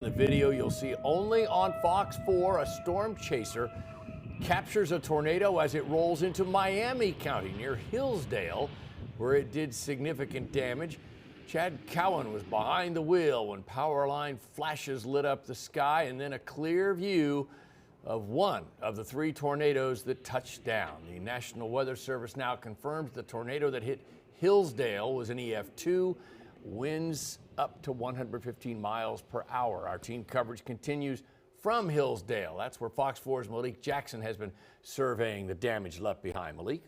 the video you'll see only on Fox 4, a storm chaser captures a tornado as it rolls into Miami County near Hillsdale, where it did significant damage. Chad Cowan was behind the wheel when power line flashes lit up the sky, and then a clear view of one of the three tornadoes that touched down. The National Weather Service now confirms the tornado that hit Hillsdale was an EF-2, winds up to 115 miles per hour. Our team coverage continues from Hillsdale. That's where Fox 4's Malik Jackson has been surveying the damage left behind. Malik?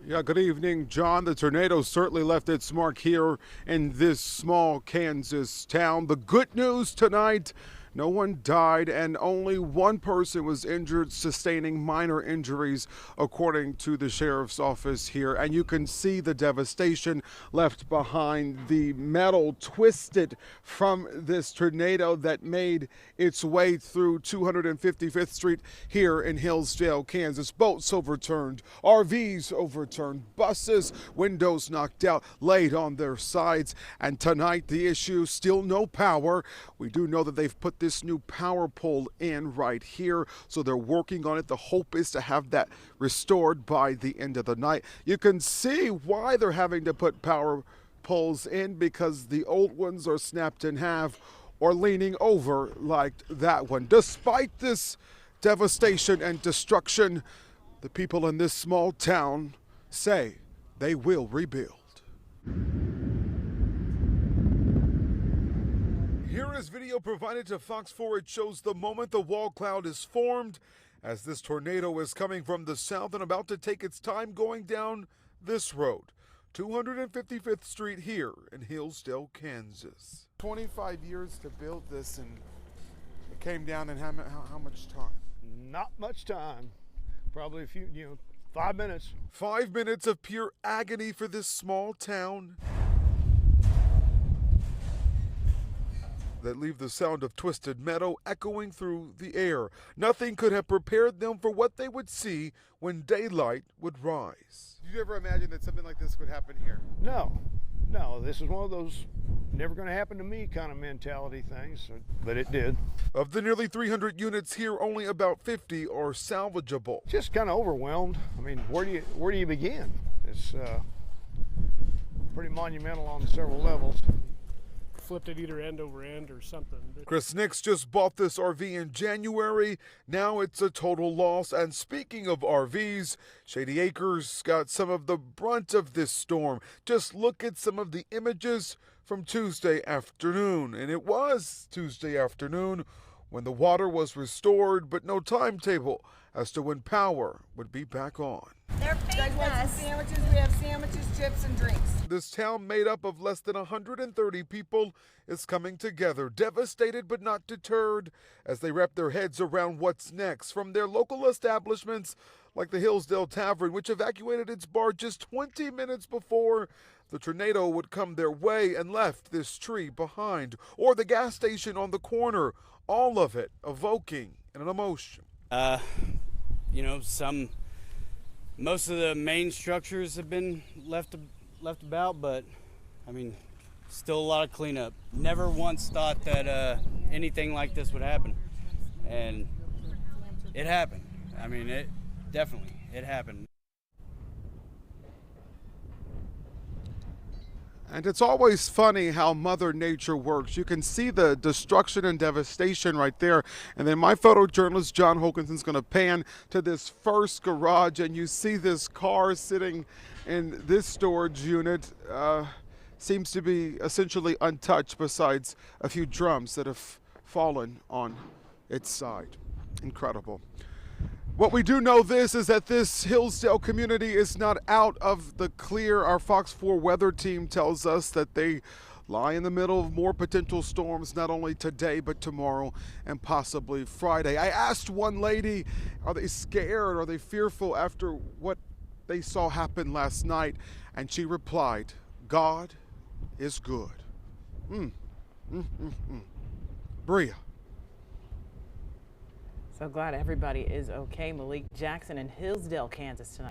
Yeah, good evening, John. The tornado certainly left its mark here in this small Kansas town. The good news tonight, no one died and only one person was injured, sustaining minor injuries, according to the sheriff's office here. And you can see the devastation left behind, the metal twisted from this tornado that made its way through 255th Street here in Hillsdale, Kansas. Boats overturned, RVs overturned, buses, windows knocked out, laid on their sides. And tonight, the issue, still no power. We do know that they've put this new power pole in right here, so they're working on it. The hope is to have that restored by the end of the night. You can see why they're having to put power poles in, because the old ones are snapped in half or leaning over like that one. Despite this devastation and destruction, the people in this small town say they will rebuild. Here is video provided to Fox 4. It shows the moment the wall cloud is formed as this tornado is coming from the south and about to take its time going down this road, 255th Street here in Hillsdale, Kansas. 25 years to build this, and it came down in how much time? Not much time. Probably a few, 5 minutes. 5 minutes of pure agony for this small town that leave the sound of twisted metal echoing through the air. Nothing could have prepared them for what they would see when daylight would rise. Did you ever imagine that something like this would happen here? No, this is one of those never going to happen to me kind of mentality things, but it did. Of the nearly 300 units here, only about 50 are salvageable. Just kind of overwhelmed. I mean, where do you begin? It's pretty monumental on several levels. Flipped it either end over end or something. Chris Nix just bought this RV in January. Now it's a total loss. And speaking of RVs, Shady Acres got some of the brunt of this storm. Just look at some of the images from Tuesday afternoon. And it was Tuesday afternoon when the water was restored, but no timetable as to when power would be back on. They're feeding us. Sandwiches. We have sandwiches, chips, and drinks. This town, made up of less than 130 people, is coming together, devastated but not deterred, as they wrap their heads around what's next. From their local establishments, like the Hillsdale Tavern, which evacuated its bar just 20 minutes before the tornado would come their way and left this tree behind, or the gas station on the corner, all of it evoking an emotion. Most of the main structures have been left about, but I mean, still a lot of cleanup. Never once thought that anything like this would happen, and it happened. I mean, it happened. And it's always funny how Mother Nature works. You can see the destruction and devastation right there. And then my photojournalist, John Hokinson's going to pan to this first garage, and you see this car sitting in this storage unit. Seems to be essentially untouched besides a few drums that have fallen on its side. Incredible. What we do know is that this Hillsdale community is not out of the clear. Our Fox 4 weather team tells us that they lie in the middle of more potential storms, not only today, but tomorrow and possibly Friday. I asked one lady, are they scared? Are they fearful after what they saw happen last night? And she replied, God is good. Bria. So glad everybody is okay. Malik Jackson in Hillsdale, Kansas tonight.